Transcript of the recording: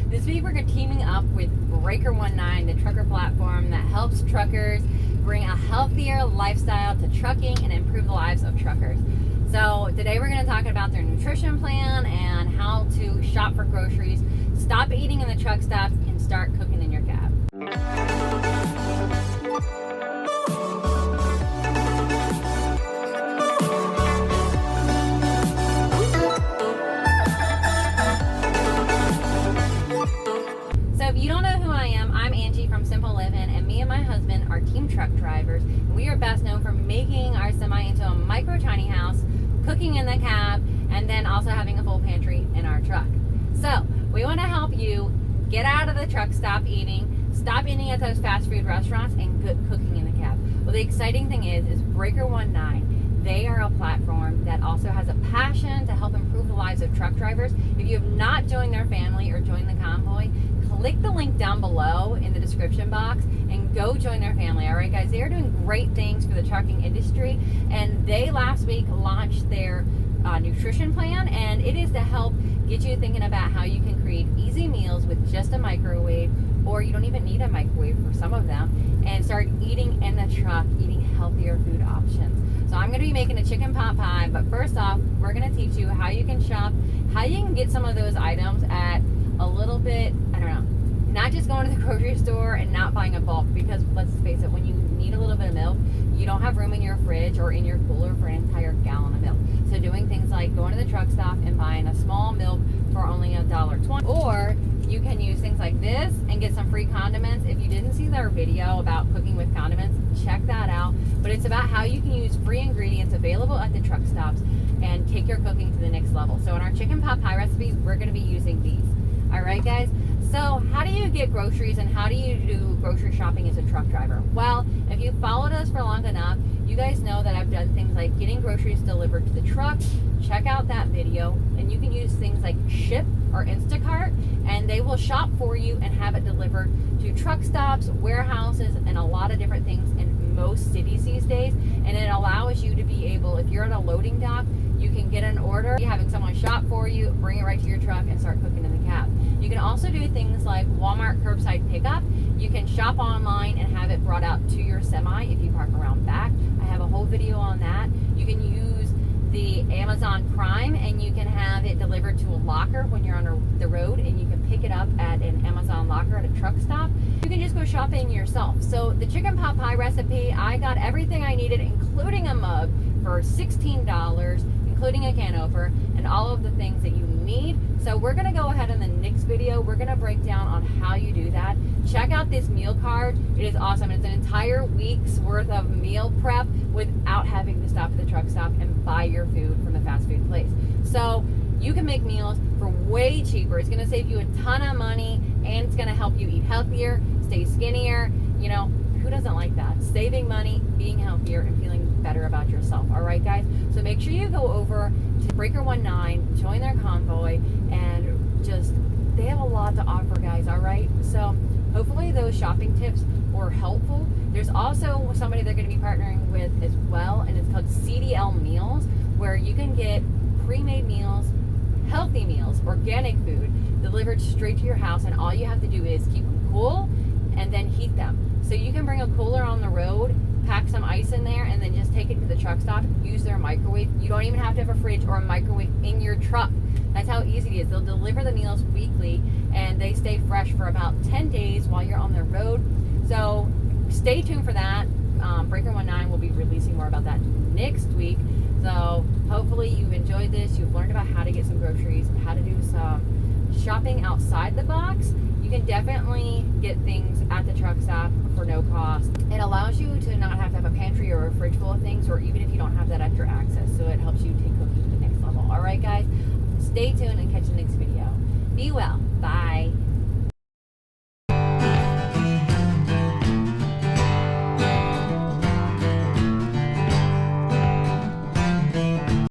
This week we're teaming up with Breaker19, the trucker platform that helps truckers bring a healthier lifestyle to trucking and improve the lives of truckers. So today we're going to talk about their nutrition plan and how to shop for groceries, stop eating in the truck stops, and start cooking in your cab. So if you don't know who I am, I'm Angie from Livin, and me and my husband are team truck drivers. We are best known for making our semi into a micro tiny house, cooking in the cab, and then also having a full pantry in our truck. So we want to help you get out of the truck stop eating at those fast food restaurants, and good cooking in the cab. Well, the exciting thing is Breaker19, they are a platform that also has a passion to help improve the lives of truck drivers. If you have not joined their family or joined the convoy, click the link down below in the description box and go join their family. All right, guys, they are doing great things for the trucking industry, and they last week launched their nutrition plan, and it is to help get you thinking about how you can create easy meals with just a microwave, or you don't even need a microwave for some of them, and start eating in the truck, eating healthier food options. So I'm going to be making a chicken pot pie, but first off, we're going to teach you how you can shop, how you can get some of those items at a little bit, I don't know, not just going to the grocery store and not buying a bulk, because let's face it, when you need a little bit of milk, you don't have room in your fridge or in your cooler for an entire gallon of milk. So doing things like going to the truck stop and buying a small milk for only $1.20, or you can use things like this and get some free condiments. If you didn't see their video about cooking with condiments, check that out. But it's about how you can use free ingredients available at the truck stops and take your cooking to the next level. So in our chicken pot pie recipe, we're going to be using these. All right, guys. So how do you get groceries and how do you do grocery shopping as a truck driver? Well, if you followed us for long enough, you guys know that I've done things like getting groceries delivered to the truck. Check out that video, and you can use things like Ship or Instacart, and they will shop for you and have it delivered to truck stops, warehouses, and a lot of different things in most cities these days. And it allows you to be able, if you're at a loading dock, you can get an order, having someone shop for you, bring it right to your truck, and start cooking in the cab. You can also do things like Walmart curbside pickup. You can shop online and have it brought out to your semi if you park around back. I have a whole video on that. You can use the Amazon Prime, and you can have it delivered to a locker when you're on the road, and you can pick it up at an Amazon locker at a truck stop. You can just go shopping yourself. So the chicken pot pie recipe, I got everything I needed, including a mug, for $16, including a can opener, and all of the things that you need. So we're going to go ahead in the next video. We're going to break down on how you do that. Check out this meal card. It is awesome. It's an entire week's worth of meal prep without having to stop at the truck stop and buy your food from the fast food place. So you can make meals for way cheaper. It's going to save you a ton of money, and it's going to help you eat healthier, stay skinnier. You know, who doesn't like that? Saving money, being healthier, and feeling better about yourself. All right, guys? So make sure you go over to Breaker19, join their convoy, and just, they have a lot to offer, guys. All right? So hopefully those shopping tips were helpful. There's also somebody they're going to be partnering with as well, and it's called Cdlmeal, where you can get pre-made meals, healthy meals, organic food delivered straight to your house, and all you have to do is keep them cool and then heat them. So you can bring a cooler on the road, pack some ice in there, and then just take it to the truck stop, use their microwave. You don't even have to have a fridge or a microwave in your truck. That's how easy it is. They'll deliver the meals weekly, and they stay fresh for about 10 days while you're on the road. So stay tuned for that. Breaker19 will be releasing more about that next week. So hopefully you've enjoyed this. You've learned about how to get some groceries, how to do some shopping outside the box. You can definitely get things at the truck stop for no cost. It allows you to not have to have a pantry or a fridge full of things, or even if you don't have that extra access. So it helps you take cooking to the next level. All right, guys, stay tuned and catch the next video. Be well. Bye.